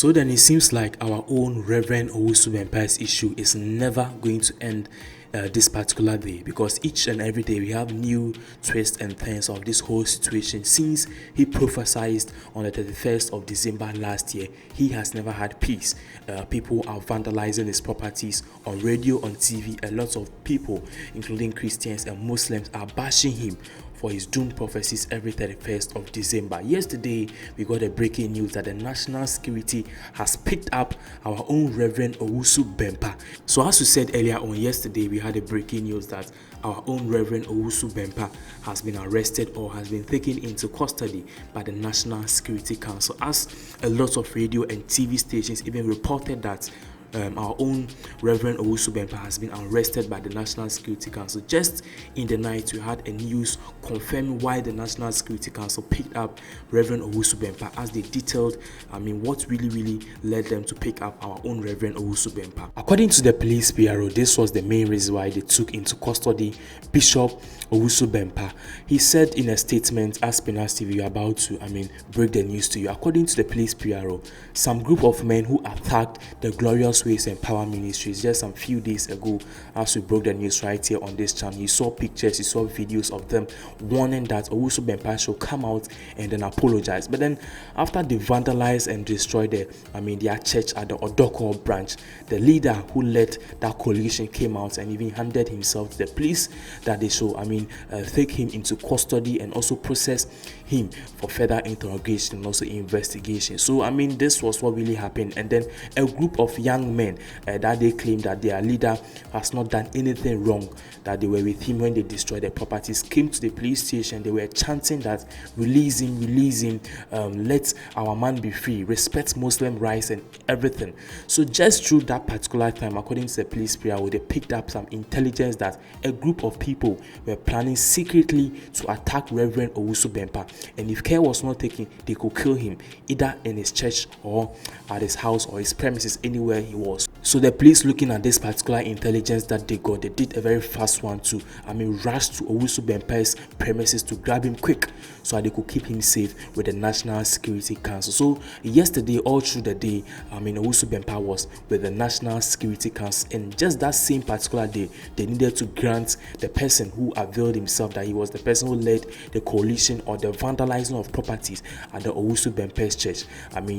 So then it seems like our own Reverend Owusu Bempah's issue is never going to end this particular day, because each and every day we have new twists and turns of this whole situation. Since he prophesied on the 31st of December last year, he has never had peace. People are vandalizing his properties on radio, on TV. A lot of people, including Christians and Muslims, are bashing him for his doom prophecies every 31st of December. Yesterday, we got a breaking news that the national security has picked up our own Reverend Owusu Bempah. So as we said earlier on yesterday, we had a breaking news that our own Reverend Owusu Bempah has been arrested or has been taken into custody by the National Security Council, as a lot of radio and TV stations even reported that our own Reverend Owusu Bempah has been arrested by the National Security Council. Just in the night, we had a news confirming why the National Security Council picked up Reverend Owusu Bempah, as they detailed, what really led them to pick up our own Reverend Owusu Bempah. According to the police bureau, this was the main reason why they took into custody Bishop Owusu Bempah. He said in a statement, as Pinax TV, we are about to, break the news to you. According to the police bureau, some group of men who attacked the Glorious Ways and Power Ministries just some few days ago, as we broke the news right here on this channel, you saw pictures, you saw videos of them warning that Owusu Bempah should come out and then apologize. But then after they vandalized and destroyed their church at the Otumfuor branch, the leader who led that coalition came out and even handed himself to the police that they should take him into custody and also process him for further interrogation and also investigation. So this was what really happened. And then a group of young men that they claimed that their leader has not done anything wrong, that they were with him when they destroyed their properties, came to the police station. They were chanting that release him, let our man be free, respect Muslim rights and everything. So just through that particular time, according to the police bureau, they picked up some intelligence that a group of people were planning secretly to attack Reverend Owusu Bempah, and if care was not taken, they could kill him either in his church or at his house or his premises, anywhere he was. So the police, looking at this particular intelligence that they got, they did a very fast one to rush to Owusu Bempah's premises to grab him quick so that they could keep him safe with the National Security Council. So yesterday, all through the day, Owusu Bempah was with the National Security Council, and just that same particular day, they needed to grant the person who availed himself that he was the person who led the coalition or the vandalizing of properties at the Owusu Bempah's church.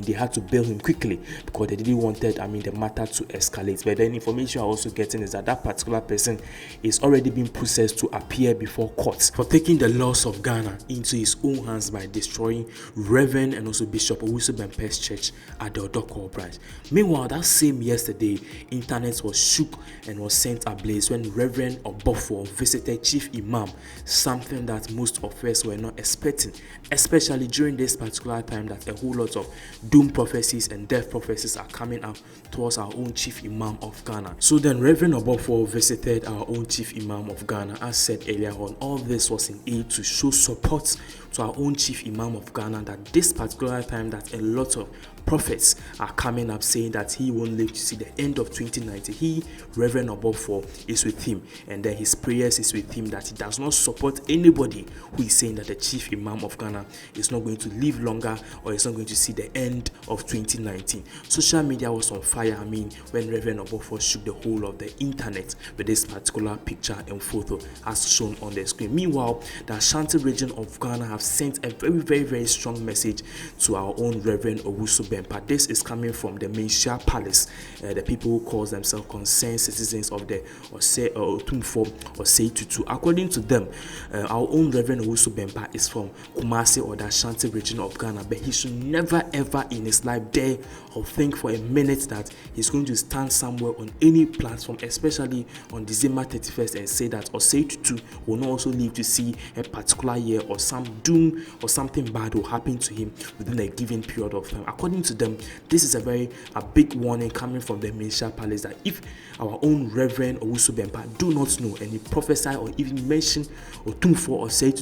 They had to bail him quickly because they didn't wanted the matter to escalate. But then information I'm also getting is that that particular person is already being processed to appear before court for taking the laws of Ghana into his own hands by destroying Reverend and also Bishop Owusu Bempah's church at the Otumfuor branch. Meanwhile, that same yesterday, internet was shook and was sent ablaze when Rev Obofour visited Chief Imam, something that most of us were not expecting, especially during this particular time that a whole lot of doom prophecies and death prophecies are coming up towards our own Chief Imam of Ghana. So then Reverend Obofour visited our own Chief Imam of Ghana. As said earlier on, all this was in aid to show support to our own Chief Imam of Ghana, that this particular time that a lot of prophets are coming up saying that he won't live to see the end of 2019. He, Reverend Obofour, is with him, and then his prayers is with him, that he does not support anybody who is saying that the Chief Imam of Ghana is not going to live longer or is not going to see the end of 2019. Social media was on fire, when Reverend Obofour shook the whole of the internet with this particular picture and photo as shown on the screen. Meanwhile, the Ashanti region of Ghana have sent a very strong message to our own Reverend Owusu Bempah. This is coming from the Menchia Palace, the people who call themselves concerned citizens of the Otumfuor or Tutu. According to them, our own Reverend Owusu Bempah is from Kumasi or the Ashanti region of Ghana, but he should never ever in his life dare or think for a minute that he's going to stand somewhere on any platform, especially on December 31st, and say that Osei Tutu will not also live to see a particular year or some doom or something bad will happen to him within a given period of time. According to them, this is a big warning coming from the Menchia Palace that if our own Reverend Owusu Bempah do not know and he prophesy or even mention Otumfuor or say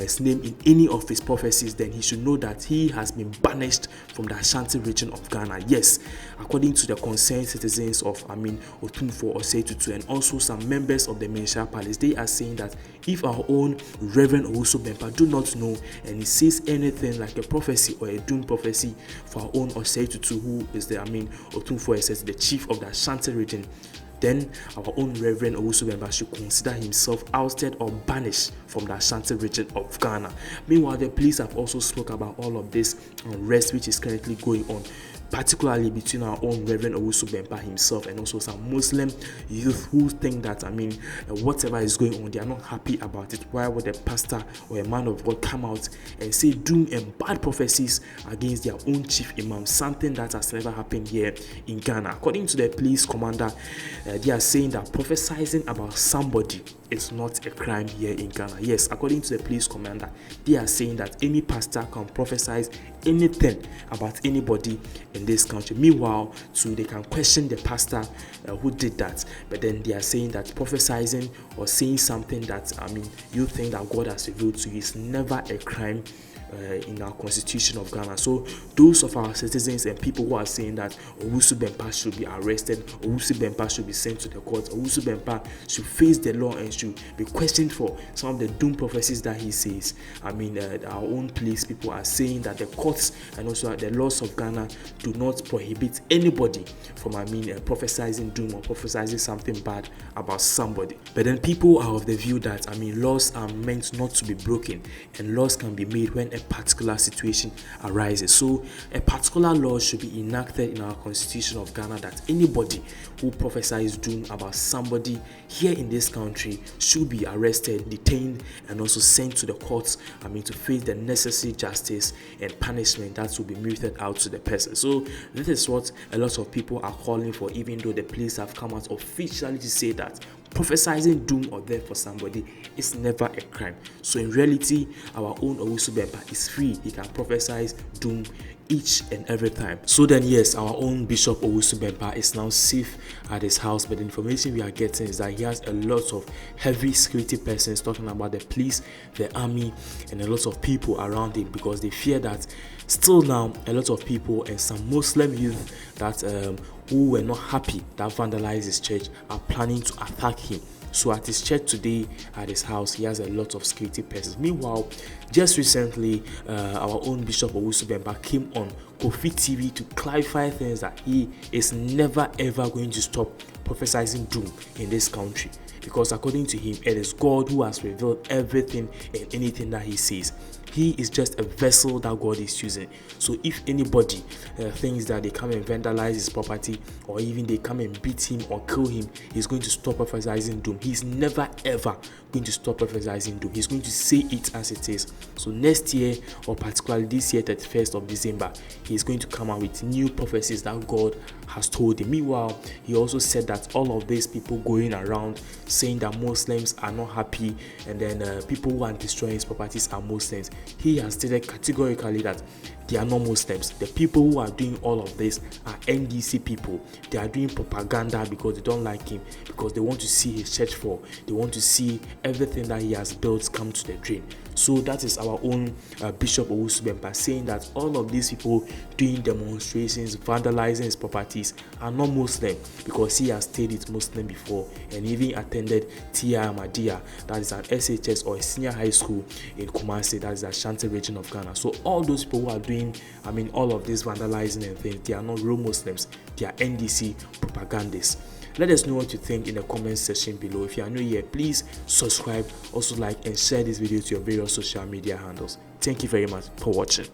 his name in any of his prophecies, then he should know that he has been banished from the Ashanti region of Ghana. Yes, according to the concerned citizens of Otumfuor or say and also some members of the Menchia Palace, they are saying that if our own Reverend Owusu Bempah do not know and he says anything like a prophecy or a doom prophecy for our own Osei Tutu, who is the Otumfuor says the chief of the Ashanti region, then our own Reverend Owusu Bempah should consider himself ousted or banished from the Ashanti region of Ghana. Meanwhile, the police have also spoke about all of this unrest which is currently going on, particularly between our own Reverend Owusu Bempah himself and also some Muslim youth who think that whatever is going on, they are not happy about it. Why would a pastor or a man of God come out and say doom and bad prophecies against their own chief imam, something that has never happened here in Ghana? According to the police commander, they are saying that prophesizing about somebody is not a crime here in Ghana. Yes, according to the police commander, they are saying that any pastor can prophesy anything about anybody in this country. Meanwhile, too, they can question the pastor who did that, but then they are saying that prophesizing or saying something that you think that God has revealed to you is never a crime in our constitution of Ghana. So those of our citizens and people who are saying that Owusu Bempah should be arrested, Owusu Bempah should be sent to the court, Owusu Bempah should face the law and should be questioned for some of the doom prophecies that he says. Our own police people are saying that the courts and also the laws of Ghana do not prohibit anybody from prophesizing doom or prophesizing something bad about somebody. But then people are of the view that laws are meant not to be broken, and laws can be made when a particular situation arises. So a particular law should be enacted in our constitution of Ghana that anybody who prophesies doom about somebody here in this country should be arrested, detained, and also sent to the courts to face the necessary justice and punishment that will be meted out to the person. So this is what a lot of people are calling for, even though the police have come out officially to say that prophesizing doom or death for somebody is never a crime. So in reality, our own Owusu Bempah is free. He can prophesy doom each and every time. So then yes, our own Bishop Owusu Bempah is now safe at his house, but the information we are getting is that he has a lot of heavy security persons, talking about the police, the army, and a lot of people around him, because they fear that still now a lot of people and some Muslim youth that who were not happy that vandalized his church are planning to attack him. So at his church today, at his house, he has a lot of security persons. Meanwhile, just recently, our own Bishop Owusu Bempah came on Kofi TV to clarify things that he is never ever going to stop prophesying doom in this country, because according to him, it is God who has revealed everything and anything that he says. He is just a vessel that God is using. So if anybody thinks that they come and vandalize his property, or even they come and beat him or kill him, he's going to stop prophesying doom. He's never ever going to stop prophesying doom. He's going to say it as it is. So next year, or particularly this year, 31st of December, he's going to come out with new prophecies that God has told him. Meanwhile, he also said that all of these people going around saying that Muslims are not happy, and then people who are destroying his properties are Muslims, he has stated categorically that they are not Muslims. The people who are doing all of this are NDC people. They are doing propaganda because they don't like him, because they want to see his church fall. They want to see everything that he has built come to the drain. So that is our own Bishop Owusu Bempah saying that all of these people doing demonstrations, vandalizing his properties are not Muslim, because he has stayed with Muslim before and even attended Tia Ahmadiyya, that is an SHS or a senior high school in Kumasi, that is the Ashanti region of Ghana. So all those people who are doing, all of this vandalizing and things, they are not real Muslims. They are NDC propagandists. Let us know what you think in the comment section below. If you are new here, please subscribe, also like and share this video to your various social media handles. Thank you very much for watching.